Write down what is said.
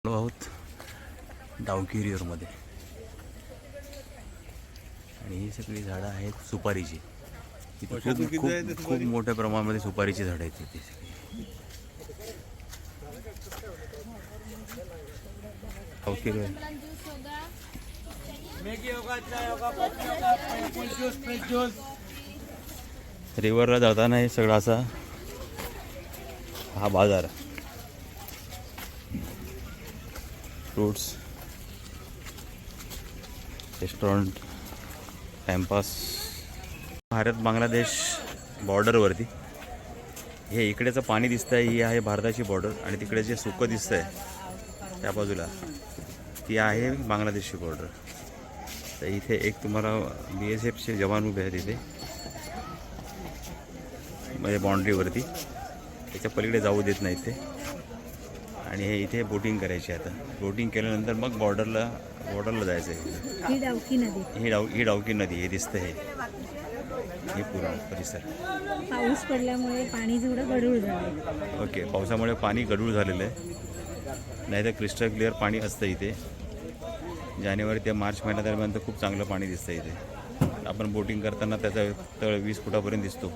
आहोत डावकी रिव्हरमध्ये आणि ही सगळी झाडं आहेत सुपारीची. इथे खूप खूप खूप मोठ्या प्रमाणामध्ये सुपारीची झाडं आहेत इथे सगळी. डावकी रिव्हरला जाताना हे सगळं असा हा बाजार, fruits, restaurant, timepass. Bharat Bangladesh बॉर्डरवरती हे इकडेचं पाणी दिसतं आहे, ही आहे भारताची बॉर्डर आणि तिकडे जे सुकं दिसतं आहे त्या बाजूला ती आहे बांगलादेशची बॉर्डर. तर इथे एक तुम्हाला BSFचे जवान उभे आहेत इथे म्हणजे बाउंड्रीवरती, त्याच्या पलीकडे जाऊ देत नाहीत ते. आणि हे इथे बोटिंग करायची. आता बोटिंग केल्यानंतर मग बॉर्डरला जायचं आहे. ही डावकी नदी, ही डावकी नदी हे दिसतं हे पूर्ण परिसर. पाऊस पडल्यामुळे पाणी थोडं गढूळ झालं. ओके, पावसामुळे पाणी गढूळ झालेलं आहे, नाही तर क्रिस्टल क्लिअर पाणी असतं इथे. जानेवारी ते मार्च महिन्यादरम्यान तर खूप चांगलं पाणी दिसतं इथे. आपण बोटिंग करताना त्याचा तळ 20 फुटापर्यंत दिसतो.